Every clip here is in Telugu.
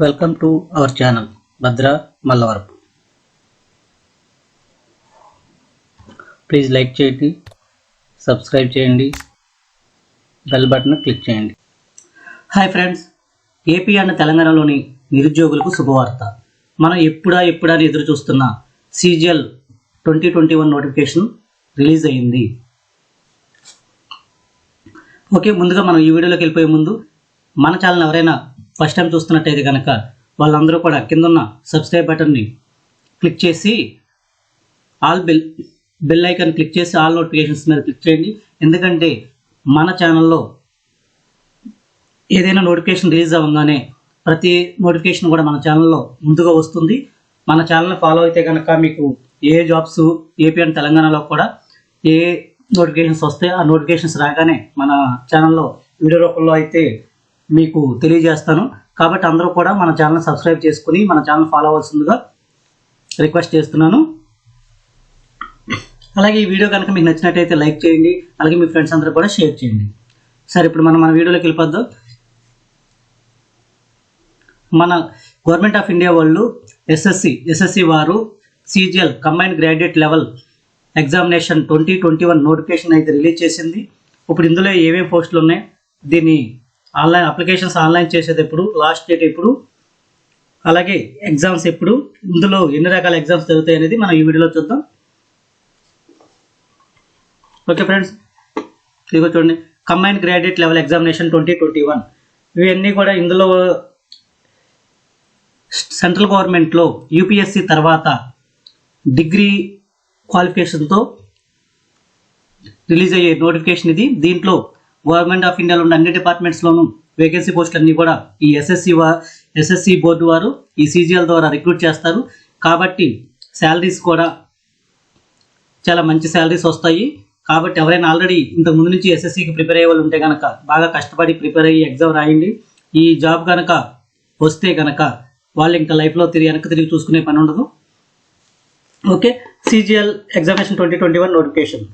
Welcome to our channel Bhadra Mallavarupu. Please like చేయండి, సబ్స్క్రైబ్ చేయండి, బెల్ బటన్ క్లిక్ చేయండి. హాయ్ ఫ్రెండ్స్, ఏపీ అండ్ తెలంగాణలోని నిరుద్యోగులకు శుభవార్త. మనం ఎప్పుడా అని ఎదురు చూస్తున్న CGL 2021 నోటిఫికేషన్ రిలీజ్ అయ్యింది. ఓకే, ముందుగా మనం ఈ వీడియోలోకి వెళ్ళిపోయే ముందు మన ఛానల్ ఎవరైనా ఫస్ట్ టైం చూస్తున్నట్టయితే కనుక వాళ్ళందరూ కూడా కింద ఉన్న సబ్స్క్రైబ్ బటన్ని క్లిక్ చేసి ఆల్ బెల్ ఐకాన్ క్లిక్ చేసి ఆల్ నోటిఫికేషన్స్ మీద క్లిక్ చేయండి. ఎందుకంటే మన ఛానల్లో ఏదైనా నోటిఫికేషన్ రిలీజ్ అవ్వగానే ప్రతి నోటిఫికేషన్ కూడా మన ఛానల్లో ముందుగా వస్తుంది. మన ఛానల్ని ఫాలో అయితే కనుక మీకు ఏ జాబ్స్ ఏపీ అండ్ తెలంగాణలో కూడా ఏ నోటిఫికేషన్స్ వస్తాయి ఆ నోటిఫికేషన్స్ రాగానే మన ఛానల్లో వీడియో రూపంలో అయితే మీకు తెలియజేస్తాను. కాబట్టి అందరూ కూడా మన ఛానల్ సబ్స్క్రైబ్ చేసుకుని మన ఛానల్ ఫాలో అవ్వాల్సిందిగా రిక్వెస్ట్ చేస్తున్నాను. అలాగే ఈ వీడియో కనుక మీకు నచ్చినట్టయితే లైక్ చేయండి, అలాగే మీ ఫ్రెండ్స్ అందరూ కూడా షేర్ చేయండి. సరే, ఇప్పుడు మన వీడియోలోకి వెళ్ళిపోద్దాం. మన గవర్నమెంట్ ఆఫ్ ఇండియా వాళ్ళు ఎస్ఎస్సి వారు CGL combined graduate level examination 2021 notification అయితే రిలీజ్ చేసింది. ఇప్పుడు ఇందులో ఏమేమి పోస్టులు ఉన్నాయి, దీన్ని ఆన్లైన్ అప్లికేషన్స్ ఆన్లైన్ చేసేది ఎప్పుడు, లాస్ట్ డేట్ ఎప్పుడు, అలాగే ఎగ్జామ్స్ ఎప్పుడు, ఇందులో ఎన్ని రకాల ఎగ్జామ్స్ జరుగుతాయి అనేది మనం ఈ వీడియోలో చూద్దాం. ఓకే ఫ్రెండ్స్, ఇదిగో చూడండి, కంబైన్డ్ గ్రాడ్యుయేట్ లెవెల్ ఎగ్జామినేషన్ 2021. ఇవన్నీ కూడా ఇందులో సెంట్రల్ గవర్నమెంట్లో UPSC తర్వాత డిగ్రీ క్వాలిఫికేషన్తో రిలీజ్ అయ్యే నోటిఫికేషన్ ఇది. దీంట్లో గవర్నమెంట్ ఆఫ్ ఇండియాలో ఉన్న అన్ని డిపార్ట్మెంట్స్లోనూ వేకెన్సీ పోస్టులు అన్నీ కూడా ఈ ఎస్ఎస్సి బోర్డు వారు ఈ CGL ద్వారా రిక్రూట్ చేస్తారు. కాబట్టి శాలరీస్ కూడా చాలా మంచి శాలరీస్ వస్తాయి. కాబట్టి ఎవరైనా ఆల్రెడీ ఇంతకు ముందు నుంచి SSCకి ప్రిపేర్ అయ్యే వాళ్ళు ఉంటే కనుక బాగా కష్టపడి ప్రిపేర్ అయ్యి ఎగ్జామ్ రాయండి. ఈ జాబ్ కనుక వస్తే కనుక వాళ్ళు ఇంకా లైఫ్లో వెనక్కి తిరిగి చూసుకునే పని ఉండదు. Okay, CGL examination 2021 notification.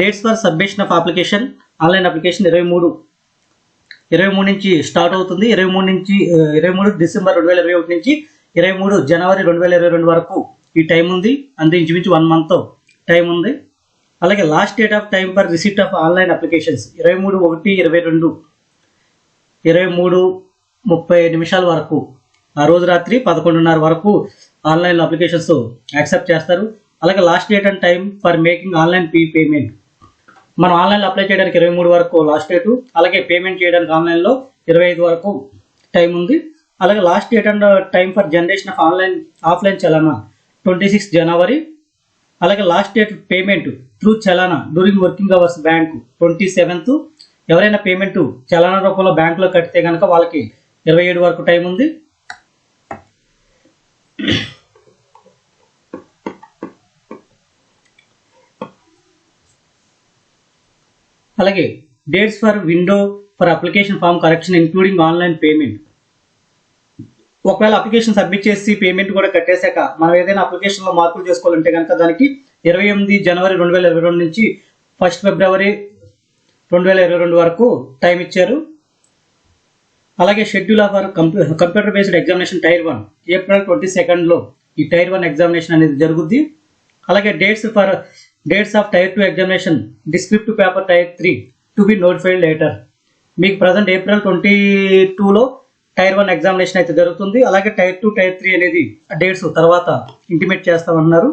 Dates for submission of application. Online application 23 నుంచి స్టార్ట్ అవుతుంది. 23 డిసెంబర్ 2021 నుంచి 23 జనవరి 2022 వరకు ఈ టైం ఉంది. అంటే ఇంచుమించు 1 మంత్ టైం ఉంది. అలాగే last date of time for receipt of online applications 23/1/22 23:30 వరకు, ఆ రోజు రాత్రి 11:30 వరకు ఆన్లైన్లో అప్లికేషన్స్ యాక్సెప్ట్ చేస్తారు. అలాగే last date and time for making online payment. మనం ఆన్లైన్లో అప్లై చేయడానికి 23 వరకు లాస్ట్ డేటు, అలాగే పేమెంట్ చేయడానికి ఆన్లైన్లో 25 వరకు టైం ఉంది. అలాగే last date and time for generation of offline చలానా 26 జనవరి. అలాగే లాస్ట్ డేట్ పేమెంట్ త్రూ చలానా డ్యూరింగ్ వర్కింగ్ అవర్స్ బ్యాంకు 27. ఎవరైనా పేమెంట్ చలానా రూపంలో బ్యాంకులో కడితే కనుక వాళ్ళకి 27 వరకు టైం ఉంది. అలాగే dates for window for application form correction including online payment. ఒకవేళ అప్లికేషన్ సబ్మిట్ చేసి పేమెంట్ కూడా కట్టేశాక మనం ఏదైనా అప్లికేషన్లో మార్పులు చేసుకోవాలంటే కనుక దానికి 28 జనవరి 2022 నుంచి 1 ఫిబ్రవరి 2022 వరకు టైం ఇచ్చారు. అలాగే schedule of computer based examination tier 1 April 22లో ఈ టైర్ 1 ఎగ్జామినేషన్ అనేది జరుగుద్ది. అలాగే dates of tier 2 examination descriptive paper tier 3 to be notified later. మీకు ప్రజెంట్ ఏప్రిల్ 22లో టైర్ 1 ఎగ్జామినేషన్ అయితే జరుగుతుంది. అలాగే టైర్ 2 టైర్ 3 అనేది డేట్స్ తర్వాత ఇంటిమేట్ చేస్తామన్నారు.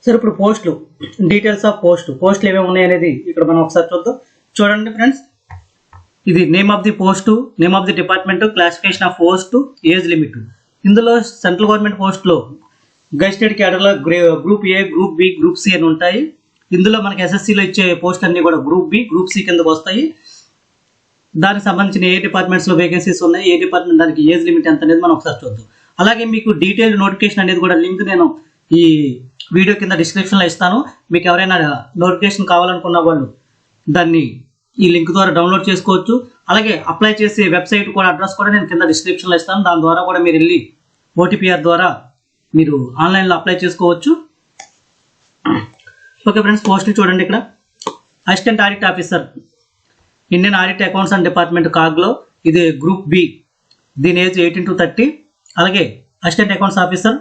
సరే, ఇప్పుడు పోస్టులు, డీటెయిల్స్ ఆఫ్ పోస్టులు ఏమేమి ఉన్నాయి అనేది ఇక్కడ మనం ఒకసారి చూద్దాం. చూడండి ఫ్రెండ్స్, ఇది name of the post, name of the department, classification of post, age limit. ఇందులో సెంట్రల్ గవర్నమెంట్ పోస్టులో గెజిటెడ్ క్యాడర్లో group A, group B, group C అని ఉంటాయి. ఇందులో మనకి SSCలో ఇచ్చే పోస్ట్ అన్నీ కూడా గ్రూప్ B, గ్రూప్ C కిందకు వస్తాయి. దానికి సంబంధించిన ఏ డిపార్ట్మెంట్స్లో వేకెన్సీస్ ఉన్నాయి, ఏ డిపార్ట్మెంట్ దానికి ఏజ్ లిమిట్ ఎంత అనేది మనం ఒకసారి చూద్దాం. అలాగే మీకు డీటెయిల్డ్ నోటిఫికేషన్ అనేది కూడా లింక్ నేను ఈ వీడియో కింద డిస్క్రిప్షన్లో ఇస్తాను. మీకు ఎవరైనా నోటిఫికేషన్ కావాలనుకున్న వాళ్ళు దాన్ని ఈ లింక్ ద్వారా డౌన్లోడ్ చేసుకోవచ్చు. అలాగే అప్లై చేసే వెబ్సైట్ కూడా అడ్రస్ కూడా నేను కింద డిస్క్రిప్షన్లో ఇస్తాను. దాని ద్వారా కూడా మీరు వెళ్ళి OTPR ద్వారా మీరు ఆన్లైన్లో అప్లై చేసుకోవచ్చు. ఓకే ఫ్రెండ్స్, పోస్టులు చూడండి. ఇక్కడ assistant audit officer Indian audit accounts and department కాగ్లో ఇది గ్రూప్ బి, దీని ఏజ్ 18 to 30. అలాగే అసిస్టెంట్ అకౌంట్స్ ఆఫీసర్,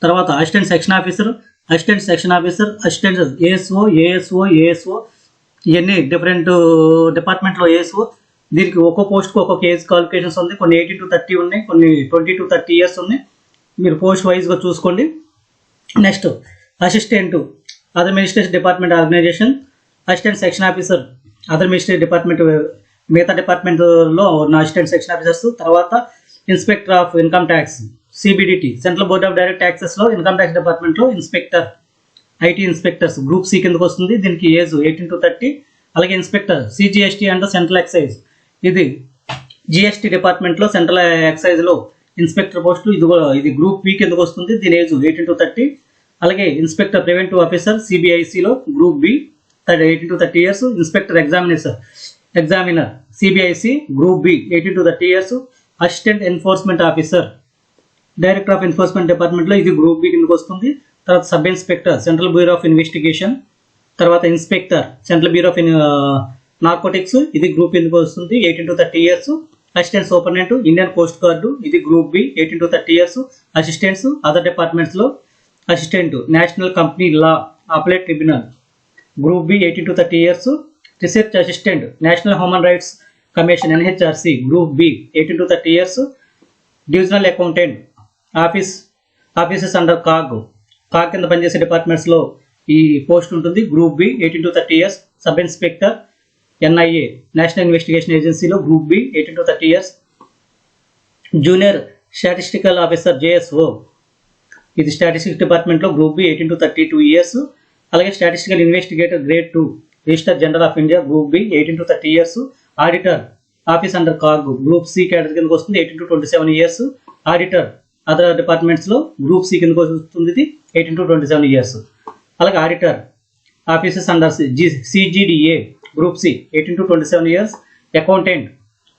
తర్వాత assistant section officer, assistant ASO ఇవన్నీ డిఫరెంట్ డిపార్ట్మెంట్లో ఏఎస్ఓ. దీనికి ఒక్కో పోస్ట్కి ఒక్కొక్క ఏజ్ క్వాలిఫికేషన్స్ ఉంది. కొన్ని 18 to 30 ఉన్నాయి, కొన్ని 20 to 30 years ఉన్నాయి. మీరు పోస్ట్ వైజ్గా చూసుకోండి. Next assistant administration department organisation, assistant section officer administrative department, మిగతా డిపార్ట్మెంట్లో ఉన్న అసిస్టెంట్ సెక్షన్ ఆఫీసర్స్. తర్వాత inspector of income tax CBDT, central board of direct ట్యాక్సెస్లో ఇన్కమ్ ట్యాక్స్ డిపార్ట్మెంట్లో inspector, IT inspectors group C కిందకు వస్తుంది. దీనికి ఏజ్ 18 to 30. అలాగే inspector CGST and central excise, ఇది జిఎస్టీ డిపార్ట్మెంట్లో సెంట్రల్ ఎక్సైజ్లో ఇన్స్పెక్టర్ పోస్టు, ఇది గ్రూప్ బి కిందకు వస్తుంది. దీని ఏజ్ 18 to 30. అలాగే ఇన్స్పెక్టర్ ప్రివెంటివ్ ఆఫీసర్ సిబిఐసిలో group B 18 to 30 years. Inspector examiner CBIC group B 18 to 30 years. Assistant enforcement officer director of enforcement డిపార్ట్మెంట్లో ఇది గ్రూప్ బి కిందకు వస్తుంది. తర్వాత sub inspector central bureau of investigation, తర్వాత inspector central bureau of narcotics, ఇది గ్రూప్ కిందకు వస్తుంది 18 to 30 years. Assistant superintendent Indian coast guard, ఇది group B 18 to 30 years. Assistants other డిపార్ట్మెంట్స్లో assistant national company law appellate tribunal, group B 18 to 30 years. Research assistant national human rights commission NHRC, group B 18 to 30 years. Divisional accountant offices under CAG కింద పనిచేసే డిపార్ట్మెంట్స్లో ఈ పోస్ట్ ఉంటుంది, group B 18 to 30 years. Sub inspector NIA national investigation ఏజెన్సీలో group B 18 to 30 years. Junior statistical officer JSO, ఇది స్టాటిస్టిక్స్ డిపార్ట్మెంట్లో గ్రూప్ బి 18 to 32 years. అలాగే statistical investigator grade 2 register general of India, group B 18 to 30 years. Auditor office under CAG, group C cadre కిందకు వస్తుంది 18 to 27 years. ఆడిటర్ అదర్ డిపార్ట్మెంట్స్లో గ్రూప్ సి కిందకు వస్తుంది, ఇది 18 to 27 years. అలాగే auditor offices under CGDA, group C 18 to 27 years. Accountant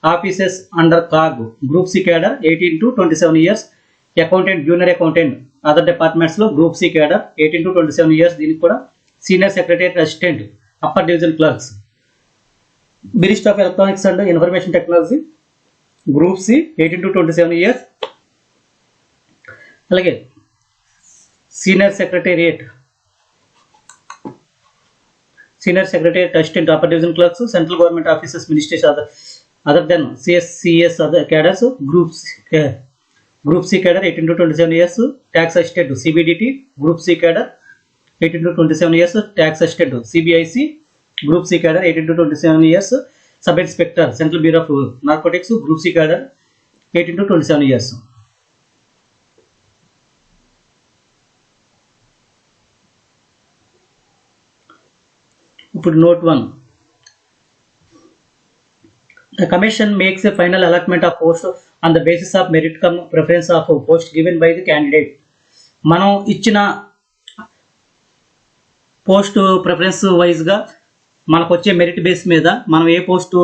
offices under CAG, group C cadre 18 to 27 years. Accountant junior accountant other డిపార్ట్మెంట్స్లో group C cadre 18 to 27 years. దీనికి కూడా senior secretary assistant upper division clerks, minister of electronics and information technology, group C 18 to 27 years. అలాగే senior secretariat assistant upper division clerks, central government offices ministries other than CSCS other cadres, group C cadre 18 to 27 years. Tax assistant CBDT, group C cadre 18 to 27 years. Tax assistant CBIC, group C cadre 18 to 27 years. Sub inspector central bureau of narcotics, group C cadre 18 to 27 years. ఇప్పుడు note 1. The commission makes a final allotment of post on the basis of merit cum preference of post given by the candidate. మనం ఇచ్చిన పోస్ట్ ప్రిఫరెన్స్ వైజ్గా మనకు వచ్చే మెరిట్ బేస్ మీద మనం ఏ పోస్టు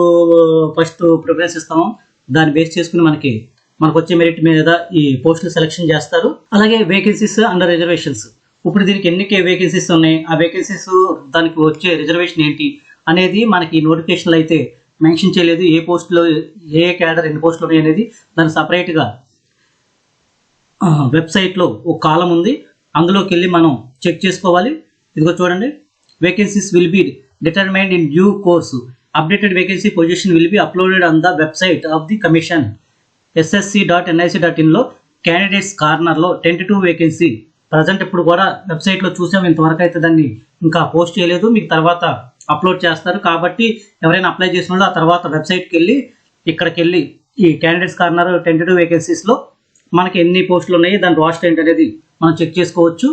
ఫస్ట్ ప్రిఫరెన్స్ ఇస్తామో దాన్ని బేస్ చేసుకుని మనకు వచ్చే మెరిట్ మీద ఈ పోస్టులు సెలెక్షన్ చేస్తారు. అలాగే వేకెన్సీస్ అండర్ రిజర్వేషన్స్, ఇప్పుడు దీనికి ఎన్ని వేకెన్సీస్ ఉన్నాయి, ఆ వేకెన్సీస్ దానికి వచ్చే రిజర్వేషన్ ఏంటి అనేది మనకి నోటిఫికేషన్లో అయితే మెన్షన్ చేయలేదు. ఏ పోస్టులో ఏ క్యాడర్ ఎన్ని పోస్టులు ఉన్నాయి అనేది దాన్ని సపరేట్గా వెబ్సైట్లో ఒక కాలం ఉంది, అందులోకి వెళ్ళి మనం చెక్ చేసుకోవాలి. ఇదిగో చూడండి, vacancies will be determined in due course. Updated vacancy position will be uploaded on the website of the commission ssc.nic.in లో క్యాండిడేట్స్ కార్నర్లో టెంటేటివ్ వేకెన్సీ ప్రజెంట్ ఇప్పుడు కూడా వెబ్సైట్లో చూసాం, ఇంతవరకు అయితే దాన్ని ఇంకా పోస్ట్ చేయలేదు, మీకు తర్వాత అప్లోడ్ చేస్తారు. కాబట్టి ఎవరైనా అప్లై చేసిన వాళ్ళు ఆ తర్వాత వెబ్సైట్కి వెళ్ళి ఇక్కడికి వెళ్ళి ఈ క్యాండిడేట్స్ కార్నర్ టెంటేటివ్ వేకెన్సీస్లో మనకి ఎన్ని పోస్టులు ఉన్నాయి దాని రోస్టర్ ఏంటి అనేది మనం చెక్ చేసుకోవచ్చు.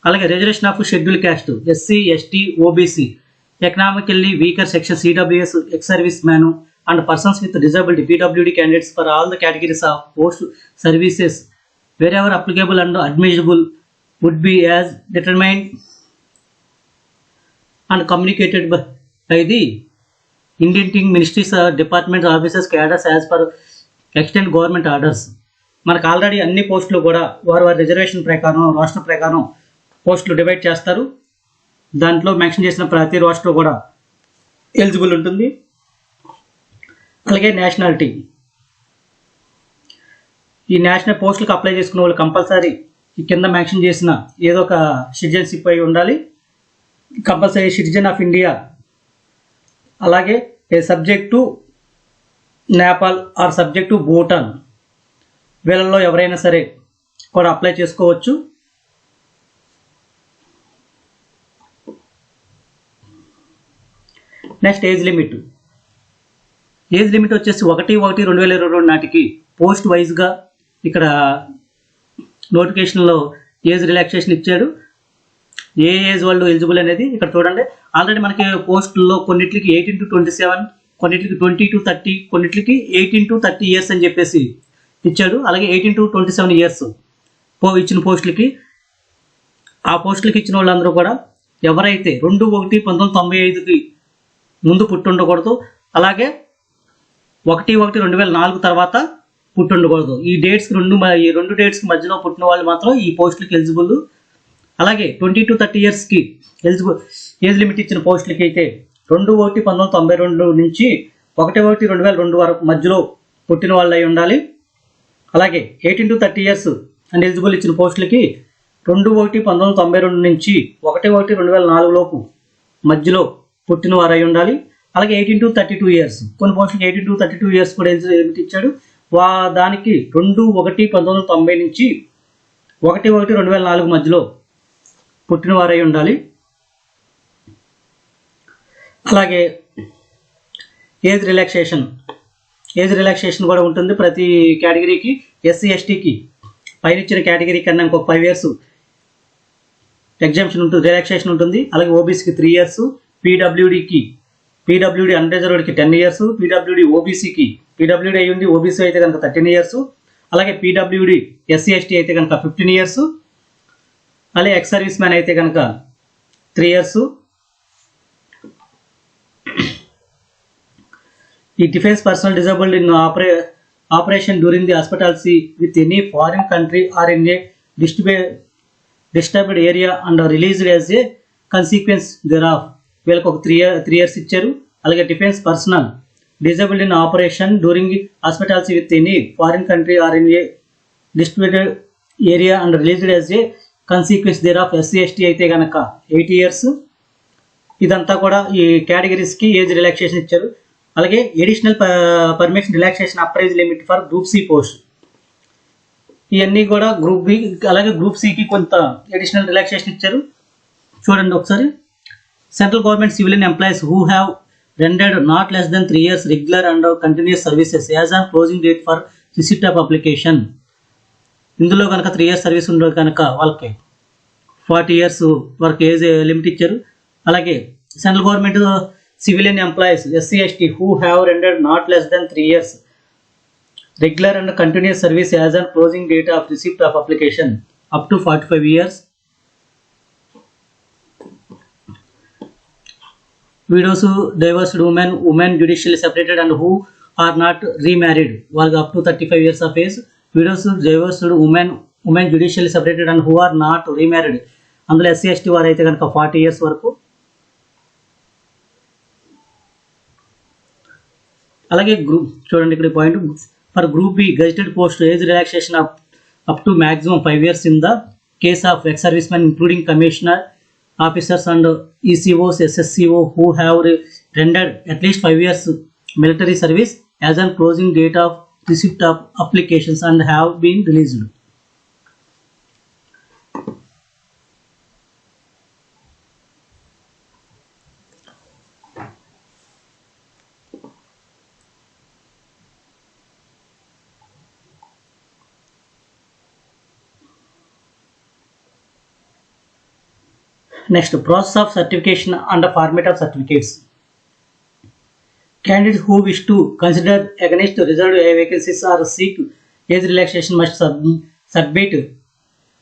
అలాగే reservation of schedule caste SC ST OBC economically weaker section CWS ex service man and persons with disability PWD candidates for all the categories of post services wherever applicable and admissible would be as determined and communicated by the Indian ministries departments offices cadres as per extant government orders. మనకు ఆల్రెడీ అన్ని పోస్టులు కూడా వారి రిజర్వేషన్ ప్రకారం రాష్ట్ర ప్రకారం పోస్టులు డివైడ్ చేస్తారు. దాంట్లో మెన్షన్ చేసిన ప్రతి రాష్ట్రం కూడా ఎలిజిబుల్ ఉంటుంది. అలాగే నేషనాలిటీ, ఈ నేషనల్ పోస్టులకు అప్లై చేసుకున్న వాళ్ళు కంపల్సరీ ఈ కింద మెన్షన్ చేసిన ఏదో ఒక సిటిజన్షిప్ అయి ఉండాలి. కంపల్సరీ సిటిజన్ ఆఫ్ ఇండియా, అలాగే a subject to Nepal or subject to Bhutan, వీళ్ళల్లో ఎవరైనా సరే కూడా అప్లై చేసుకోవచ్చు. Next age limit. Age limit వచ్చేసి 1/1/2022 నాటికి పోస్ట్ వైజ్గా ఇక్కడ నోటిఫికేషన్లో ఏజ్ రిలాక్సేషన్ ఇచ్చాడు. ఏ ఏజ్ వాళ్ళు ఎలిజిబుల్ అనేది ఇక్కడ చూడండి. ఆల్రెడీ మనకి పోస్టుల్లో కొన్నిటికి 18 to 27, కొన్నిటికి 20 to 30, కొన్నిటికి 18 to 30 ఇయర్స్ అని చెప్పేసి ఇచ్చాడు. అలాగే 18 to 27 ఇయర్స్ ఇచ్చిన పోస్టులకి, ఆ పోస్టులకి ఇచ్చిన వాళ్ళందరూ కూడా ఎవరైతే 2/1/1995కి ముందు పుట్టి ఉండకూడదు, అలాగే 1/1/2004 తర్వాత పుట్టి ఉండకూడదు. ఈ రెండు డేట్స్కి మధ్యలో పుట్టిన వాళ్ళు మాత్రం ఈ పోస్టులకి ఎలిజిబుల్. అలాగే 20 to 30 ఇయర్స్కి ఎలిజిబుల్ ఏజ్ లిమిట్ ఇచ్చిన పోస్టులకి అయితే 2/1/1992 నుంచి 1/1/2002 వరకు మధ్యలో పుట్టిన వాళ్ళు అయి ఉండాలి. అలాగే 18 to 30 ఇయర్స్ అండ్ ఎలిజిబుల్ ఇచ్చిన పోస్టులకి 2/1/1992 నుంచి 1/1/2004 లోపు మధ్యలో పుట్టిన వారు అయి ఉండాలి. అలాగే 18 to 32 ఇయర్స్, కొన్ని పోస్టులకి 18 to 32 ఇయర్స్ కూడా లిమిట్ ఇచ్చాడు. దానికి 2/1/1990 నుంచి 1/1/2004 మధ్యలో పుట్టిన వారై ఉండాలి. అలాగే ఏజ్ రిలాక్సేషన్ కూడా ఉంటుంది ప్రతి కేటగిరీకి. ఎస్సీ ఎస్టీకి పైన ఇచ్చిన కేటగిరీ కన్నా ఇంకొక 5 ఇయర్స్ ఎగ్జామ్షన్ ఉంటుంది, రిలాక్సేషన్ ఉంటుంది. అలాగే ఓబీసీకి 3 ఇయర్స్, పీడబ్ల్యూడి అన్రిజర్వ్డ్కి 10 ఇయర్స్, పీడబ్ల్యూడి ఓబీసీకి, పీడబ్ల్యూడి అయ్యింది ఓబీసీ అయితే కనుక 13 ఇయర్స్, అలాగే పీడబ్ల్యూడి ఎస్సీ ఎస్టీ అయితే కనుక 15 ఇయర్స్, అలాగే ఎక్స్ సర్వీస్ మ్యాన్ అయితే కనుక 3 ఇయర్స్. ఈ defence personnel disabled in operation during the hospitality with any foreign country or in a disturbed area and released as a consequence thereof, వీళ్ళకి ఒక 3 ఇయర్స్ ఇచ్చారు. అలాగే defence personnel disabled in operation during hospitality with any foreign country or in a distributed area and released as a consequence thereof SC ST అయితే కనుక 8 ఇయర్స్. ఇదంతా కూడా ఈ కేటగిరీస్కి ఏజ్ రిలాక్సేషన్ ఇచ్చారు. అలాగే additional permission relaxation upper age limit for group C post, ఇవన్నీ కూడా గ్రూప్ బి అలాగే గ్రూప్ సికి కొంత ఎడిషనల్ రిలాక్సేషన్ ఇచ్చారు. చూడండి ఒకసారి. Central government civilian employees who have rendered not less than 3 years regular and continuous services as on closing date for receipt of application. ఇందులో కనుక 3 years సర్వీస్ ఉండే కనుక వాళ్ళకి 40 years వరకు ఏజ్ లిమిట్ ఇచ్చారు. అలాగే central government civilian employees SC ST who have rendered not less than 3 years regular and continuous service as on closing date of receipt of application up to 45 years. Widows, divorced women judicially separated and who are not remarried, వాళ్ళకి up to 35 years of age. Widows, divorced women judicially separated and who are not remarried, అందులో ఎస్సీ ఎస్టీ వారు అయితే కనుక 40 years వరకు. అలాగే గ్రూప్ చూడండి ఇక్కడ point for group B gazetted post age relaxation up to maximum 5 years in the case of ex servicemen including commissioner officers and ECOs, SSCO who have rendered at least 5 years military service as on closing date of receipt of applications and have been released. Next, process of certification and the format of certificates. Candidates who wish to consider against reserved vacancies or seek age relaxation must submit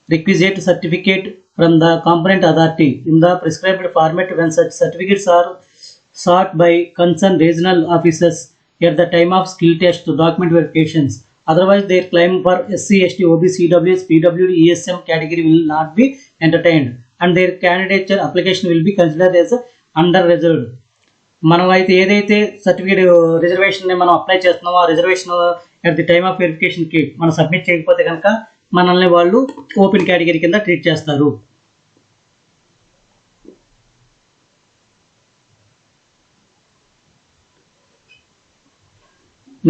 requisite certificate from the competent authority in the prescribed format when such certificates are sought by concerned regional officers at the time of skill test document verifications. Otherwise, their claim for SC, ST, OBC, EWS, PWD, ESM category will not be entertained and their candidature application will be considered as under reserved. మనం అయితే ఏదైతే సర్టిఫికేట్ రిజర్వేషన్ మనం అప్లై చేస్తున్నామో ఆ reservation at the time of వెరిఫికేషన్కి మనం సబ్మిట్ చేయకపోతే కనుక మనల్ని వాళ్ళు ఓపెన్ కేటగిరీ కింద ట్రీట్ చేస్తారు.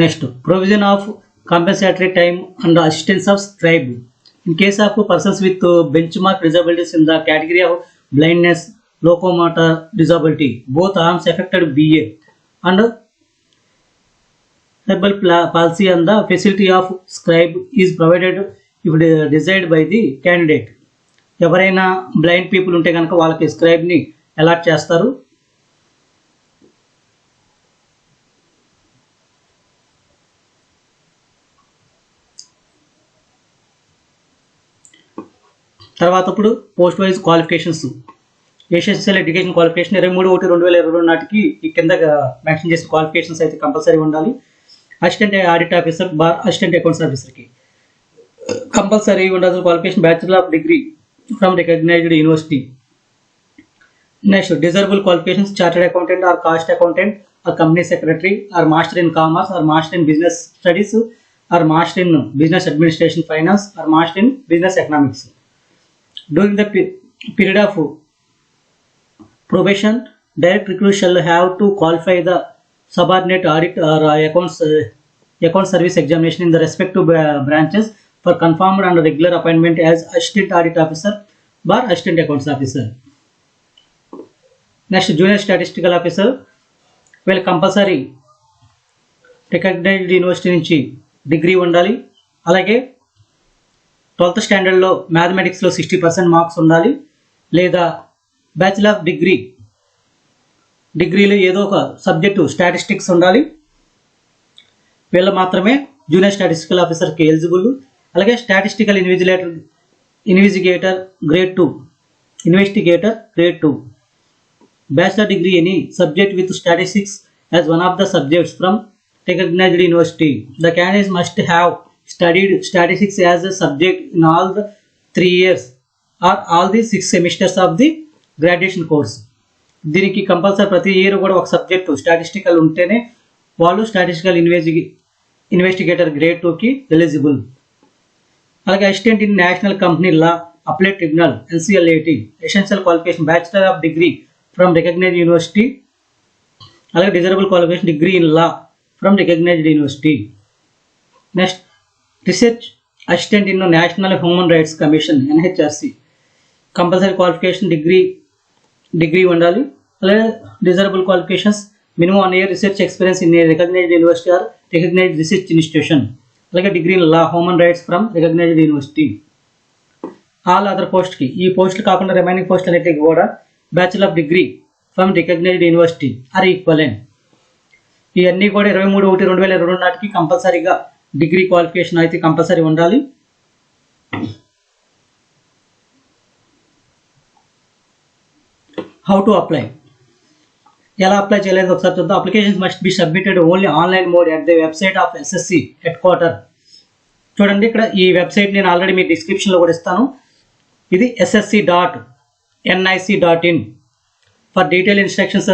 Next, provision of compensatory time and assistance of scribe. In case of persons with benchmark disabilities in the category of blindness, locomotor disability, both arms affected BA and cerebral palsy, and the facility of scribe is provided if desired by the candidate. ఎవరైనా బ్లైండ్ పీపుల్ ఉంటే కనుక వాళ్ళకి స్క్రైబ్ని అలాట్ చేస్తారు. తర్వాత ఇప్పుడు post wise qualifications, essential education qualification 23/1/2022 నాటికి ఈ కింద మెన్షన్ చేసిన క్వాలిఫికేషన్స్ అయితే కంపల్సరీ ఉండాలి. Assistant audit officer bar assistant accounts ఆఫీసర్కి కంపల్సరీ ఉండాల్సిన qualification bachelor of degree from recognised university. Next, desirable qualifications chartered accountant or cost accountant or company secretary or master in commerce or master in business studies or master in business administration finance or master in business economics. During the period of probation, direct recruit shall have to qualify the subordinate audit or account service examination in the respective branches for confirmed and regular appointment as assistant audit officer or assistant accounts officer. Next, junior statistical officer will compulsory recognized university నుంచి డిగ్రీ ఉండాలి. అలాగే 12th స్టాండర్డ్లో మ్యాథమెటిక్స్లో 60% మార్క్స్ ఉండాలి, లేదా బ్యాచిలర్ ఆఫ్ డిగ్రీలో ఏదో ఒక సబ్జెక్టు స్టాటిస్టిక్స్ ఉండాలి. వీళ్ళు మాత్రమే జూనియర్ స్టాటిస్టికల్ ఆఫీసర్కి ఎలిజిబుల్. అలాగే statistical investigator grade 2, investigator grade 2, bachelor degree any subject with statistics as one of the subjects from recognised university. The candidate must have studied statistics as a subject in all the 3 years or all the 6 semesters of the graduation course. దీనికి కంపల్సరీ ప్రతి ఇయర్ కూడా ఒక సబ్జెక్టు స్టాటిస్టికల్ ఉంటేనే వాళ్ళు స్టాటిస్టికల్ ఇన్వెస్టిగేటర్ గ్రేడ్ 2కి ఎలిజిబుల్. అలాగే assistant in national company law appellate tribunal NCLAT, essential qualification bachelor of degree from recognised university. అలాగే desirable qualification degree in law from recognised university. Next, research assistant in national human rights commission NHRC, compulsory qualification degree ఉండాలి. అలాగే డిజరబుల్ qualifications minimum 1 year research experience in recognised university or recognised research institution. అలాగే degree in law human rights from recognised university. All other పోస్ట్కి, ఈ పోస్టులు కాకుండా రిమైనింగ్ పోస్ట్ అన్నిటికీ కూడా bachelor of degree from recognised university or equivalent. ఇవన్నీ కూడా 23/1/2022 నాటికి కంపల్సరీగా డిగ్రీ క్వాలిఫికేషన్ అయితే కంపల్సరీ ఉండాలి. హౌ టు అప్లై, ఎలా అప్లై చేయలేదు ఒకసారి చూద్దాం. Applications must be submitted only online mode at the website of SSC head quarter. చూడండి, ఇక్కడ ఈ వెబ్సైట్ నేను ఆల్రెడీ మీ డిస్క్రిప్షన్లో కూడా ఇస్తాను. ఇది ssc.nic.in. For detail instructions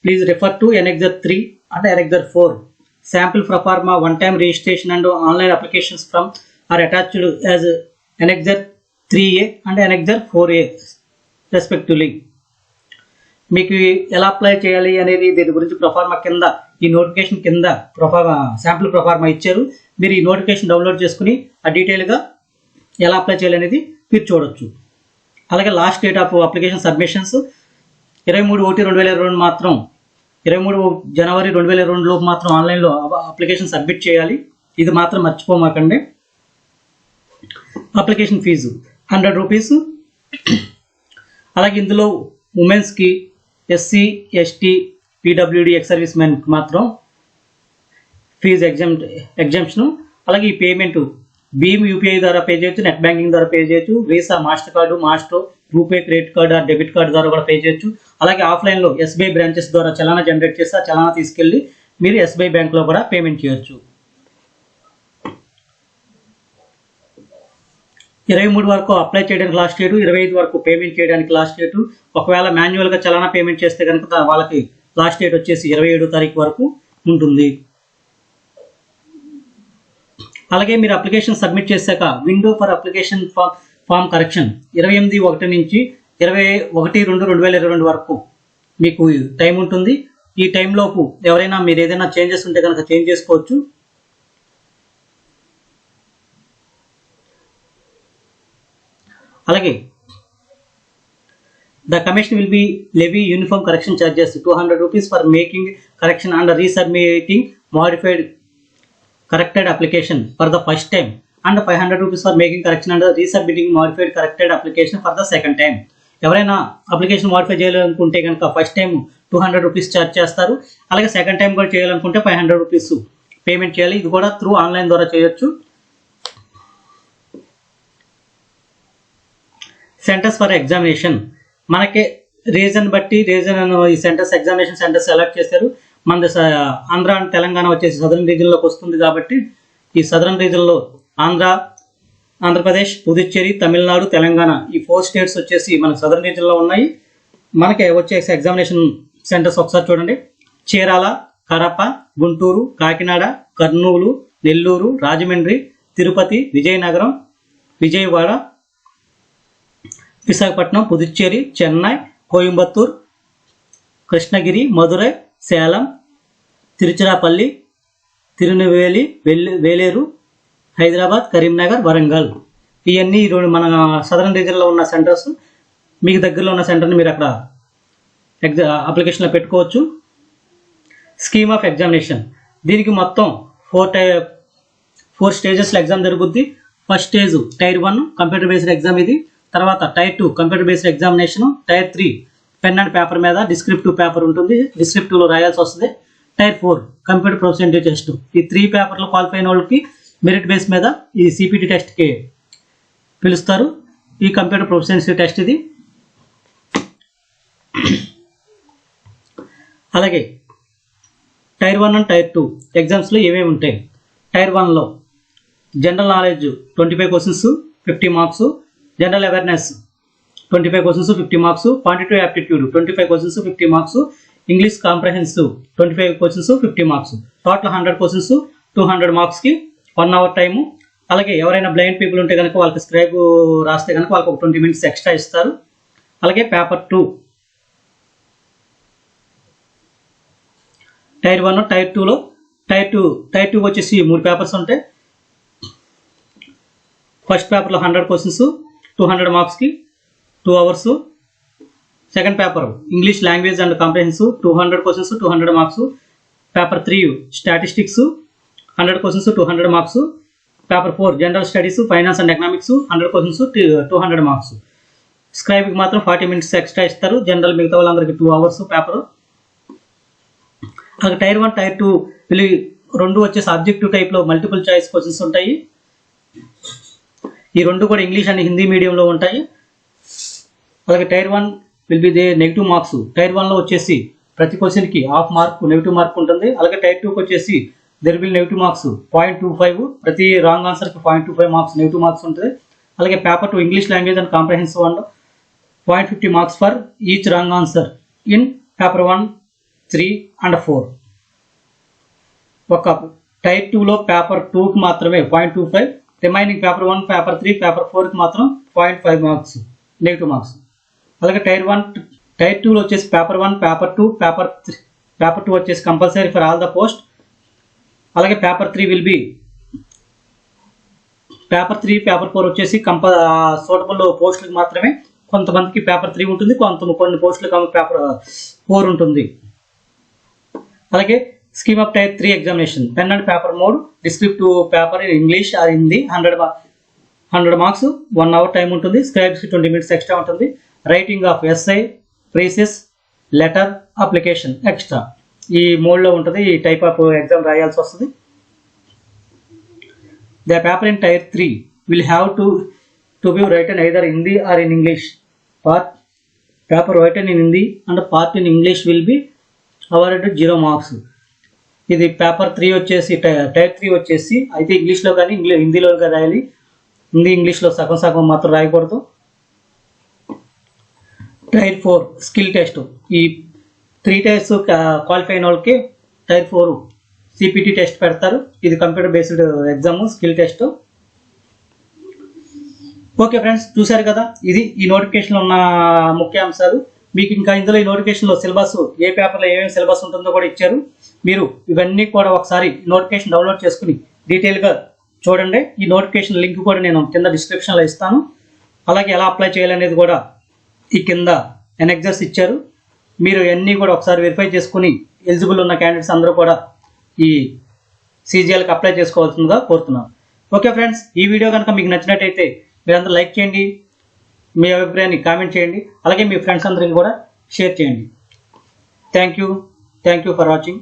please refer to Annexure 3 and Annexure 4. Sample proforma one-time registration and online applications from are attached as Annexure 3A and Annexure 4A respectively. మీకు ఎలా అప్లై చేయాలి అనేది దీని గురించి ప్రొఫార్మా కింద ఈ నోటిఫికేషన్ కింద శాంపుల్ ప్రొఫార్మా ఇచ్చారు. మీరు ఈ నోటిఫికేషన్ డౌన్లోడ్ చేసుకుని ఆ డీటెయిల్గా ఎలా అప్లై చేయాలి అనేది మీరు చూడొచ్చు. అలాగే last date of application submissions 23/1/2022 మాత్రం 23 జనవరి 2022 లోపు మాత్రం ఆన్లైన్లో అప్లికేషన్ సబ్మిట్ చేయాలి. ఇది మాత్రం మర్చిపోమాకండి. Application fee 100 rupees. అలాగే ఇందులో ఉమెన్స్కి, SC, ST, PWD ex service మెన్కి మాత్రం ఫీజు ఎగ్జామ్షను. అలాగే ఈ పేమెంట్ భీమ్ UPI ద్వారా పే చేయొచ్చు, నెట్ బ్యాంకింగ్ ద్వారా పే చేయొచ్చు, Visa, master card, master, RuPay credit card or debit card ద్వారా కూడా పే చేయొచ్చు. అలాగే ఆఫ్లైన్లో SBI బ్రాంచెస్ ద్వారా చలానా జనరేట్ చేసి ఆ చలానా తీసుకెళ్ళి మీరు SBI బ్యాంక్లో కూడా పేమెంట్ చేయొచ్చు. 23 వరకు అప్లై చేయడానికి లాస్ట్ డేటు, 25 వరకు పేమెంట్ చేయడానికి లాస్ట్ డేటు. ఒకవేళ మాన్యువల్గా చలానా పేమెంట్ చేస్తే కనుక వాళ్ళకి లాస్ట్ డేట్ వచ్చేసి 27వ తారీఖు వరకు ఉంటుంది. అలాగే మీరు అప్లికేషన్ సబ్మిట్ చేశాక window for application form correction 28/1 నుంచి 21/2/2022 వరకు మీకు టైం ఉంటుంది. ఈ టైంలోపు ఎవరైనా మీరు ఏదైనా చేంజెస్ ఉంటే కనుక చేంజ్ చేసుకోవచ్చు. అలాగే the commission will be levy uniform correction charges 200 rupees for making correction and resubmitting modified corrected application for the first time and 500 rupees for making correction and resubmitting modified corrected application for the second time. ఎవరైనా అప్లికేషన్ మాడిఫై చేయాలనుకుంటే కనుక ఫస్ట్ టైం 200 రూపీస్ ఛార్జ్ చేస్తారు. అలాగే సెకండ్ టైం కూడా చేయాలనుకుంటే 500 రూపీస్ పేమెంట్ చేయాలి. ఇది కూడా త్రూ ఆన్లైన్ ద్వారా చేయొచ్చు. సెంటర్స్ ఫర్ ఎగ్జామినేషన్ మనకి రీజన్ బట్టి ఈ సెంటర్స్ ఎగ్జామినేషన్ సెంటర్స్ సెలెక్ట్ చేశారు. మన ఆంధ్ర అండ్ తెలంగాణ వచ్చేసి సదరన్ రీజన్లోకి వస్తుంది కాబట్టి ఈ సదరన్ రీజన్లో ఆంధ్రప్రదేశ్, పుదుచ్చేరి, తమిళనాడు, తెలంగాణ ఈ 4 స్టేట్స్ వచ్చేసి మన సదరన్ రీజన్లో ఉన్నాయి. మనకి వచ్చేసి ఎగ్జామినేషన్ సెంటర్స్ ఒకసారి చూడండి. చీరాల, కడప, గుంటూరు, కాకినాడ, కర్నూలు, నెల్లూరు, రాజమండ్రి, తిరుపతి, విజయనగరం, విజయవాడ, విశాఖపట్నం, పుదుచ్చేరి, చెన్నై, కోయంబత్తూర్, కృష్ణగిరి, మదురై, సేలం, తిరుచిరాపల్లి, తిరునెల్వేలి, వేలేరు, హైదరాబాద్, కరీంనగర్, వరంగల్ ఇవన్నీ మన సదరన్ రీజన్లో ఉన్న సెంటర్స్. మీకు దగ్గరలో ఉన్న సెంటర్ని మీరు అక్కడ అప్లికేషన్లో పెట్టుకోవచ్చు. స్కీమ్ ఆఫ్ ఎగ్జామినేషన్ దీనికి మొత్తం 4 స్టేజెస్లో ఎగ్జామ్ జరుగుద్ది. First stage tier 1 computer based exam ఇది. తర్వాత tier 2 computer based examination. Tier 3 pen and paper మీద డిస్క్రిప్టివ్ పేపర్ ఉంటుంది, డిస్క్రిప్టివ్లో రాయాల్సి వస్తుంది. Tier 4 computer proficiency test. ఈ 3 పేపర్లు క్వాలిఫై అయిన వాళ్ళకి మెరిట్ బేస్ మీద ఈ సిపిటి టెస్ట్కి పిలుస్తారు. ఈ కంప్యూటర్ ప్రొఫిషియన్సీ టెస్ట్ ఇది. అలాగే టైర్ 1 అండ్ టైర్ 2 ఎగ్జామ్స్లో ఏమేమి ఉంటాయి? టైర్ 1లో general knowledge 25 questions 50 marks, general awareness 25 questions 50 marks, quantitative aptitude 25 questions 50 marks, English comprehensive 25 questions 50 marks, total 100 questions 200 మార్క్స్కి 1 అవర్ టైము. అలాగే ఎవరైనా బ్లైండ్ పీపుల్ ఉంటే కనుక వాళ్ళకి స్క్రైబ్ రాస్తే కనుక వాళ్ళకి ఒక 20 మినిట్స్ ఎక్స్ట్రా ఇస్తారు. అలాగే పేపర్ 2 టైర్ 1 టైర్ 2లో టైర్ 2 వచ్చేసి 3 పేపర్స్ ఉంటాయి. ఫస్ట్ పేపర్లో 100 క్వశ్చన్స్ 200 మార్క్స్కి 2 hours. Second paper English language and comprehensive 200 questions 200 marks. Paper 3 statistics 100 questions 200 marks. Paper 4 general studies, finance and economics 100 questions 200 marks. స్క్రైబ్కి మాత్రం 40 మినిట్స్ ఎక్స్ట్రా ఇస్తారు. జనరల్ మిగతా వాళ్ళందరికీ 2 అవర్స్ పేపర్. అలాగే టైర్ 1 టైర్ 2 వీళ్ళు 2 వచ్చేసి ఆబ్జెక్టివ్ టైప్లో మల్టిపుల్ చాయిస్ క్వశ్చన్స్ ఉంటాయి. ఈ 2 కూడా ఇంగ్లీష్ అండ్ హిందీ మీడియంలో ఉంటాయి. అలాగే tier 1 will be there negative marks. Tier 1లో వచ్చేసి ప్రతి క్వశ్చన్కి ½ మార్క్ నెగిటివ్ మార్క్ ఉంటుంది. అలాగే టైర్ 2కి వచ్చేసి దెర్ విల్ నెగిటివ్ మార్క్స్ 0.25, ప్రతి రాంగ్ ఆన్సర్కి 0.25 మార్క్స్ నెగిటివ్ మార్క్స్ ఉంటుంది. అలాగే paper 2 English language and comprehensive 0.50 marks for each wrong answer in paper 1, 3 and 4. ఒక టైర్ 2లో పేపర్ 2కి మాత్రమే 0.25, రిమైనింగ్ పేపర్ 1, పేపర్ 3, పేపర్ 4కి మాత్రం 0.5 మార్క్స్ నెగిటివ్ మార్క్స్. అలాగే టైర్ 2లో వచ్చేసి పేపర్ 1, పేపర్ 2, పేపర్ 2 వచ్చేసి compulsory for all the post. అలాగే paper 3 will be paper 3, paper 4 వచ్చేసి సూటబుల్ పోస్టులకు మాత్రమే. కొంతమందికి పేపర్ 3 ఉంటుంది, కొన్ని పోస్టులకు పేపర్ 4 ఉంటుంది. అలాగే scheme of tier 3 examination pen and paper mode, descriptive paper in English or Hindi 100 marks, 1 hour time ఉంటుంది. స్క్రైబ్స్కి 20 మినిట్స్ ఎక్స్ట్రా ఉంటుంది. Writing of essay, precis, letter, application extra ఈ మోడ్లో ఉంటుంది. ఈ టైప్ ఆఫ్ ఎగ్జామ్ రాయాల్సి వస్తుంది. The paper in tier 3 will have to be written either Hindi or in English. Paper written in Hindi and part in English will be అవarded 0 మార్క్స్. ఇది పేపర్ 3 వచ్చేసి టైర్ 3 వచ్చేసి అయితే ఇంగ్లీష్లో కానీ హిందీలో కానీ రాయాలి. హిందీ ఇంగ్లీష్లో సగం మాత్రం రాయకూడదు. Tier 4 skill test. ఈ 3 టైర్స్ క్వాలిఫై అయిన వాళ్ళకి టైర్ 4 సిపిటి టెస్ట్ పెడతారు. ఇది computer based exam, skill test. Okay friends, చూశారు కదా, ఇది ఈ నోటిఫికేషన్లో ఉన్న ముఖ్యాంశాలు. మీకు ఇంకా ఇందులో ఈ నోటిఫికేషన్లో సిలబస్, ఏ పేపర్లో ఏమేమి సిలబస్ ఉంటుందో కూడా ఇచ్చారు. మీరు ఇవన్నీ కూడా ఒకసారి నోటిఫికేషన్ డౌన్లోడ్ చేసుకుని డీటెయిల్గా చూడండి. ఈ నోటిఫికేషన్ లింక్ కూడా నేను కింద డిస్క్రిప్షన్లో ఇస్తాను. అలాగే ఎలా అప్లై చేయాలనేది కూడా ఈ కింద ఎనెక్జర్స్ ఇచ్చారు. మీరు అన్నీ కూడా ఒకసారి వెరిఫై చేసుకుని ఎలిజిబుల్ ఉన్న క్యాండిడేట్స్ అందరూ కూడా ఈ సీజీఎల్కి అప్లై చేసుకోవాల్సిందిగా కోరుతున్నాను. ఓకే ఫ్రెండ్స్, ఈ వీడియో కనుక మీకు నచ్చినట్టయితే మీరందరూ లైక్ చేయండి, మీ అభిప్రాయాన్ని కామెంట్ చేయండి, అలాగే మీ ఫ్రెండ్స్ అందరికీ కూడా షేర్ చేయండి. Thank you for watching.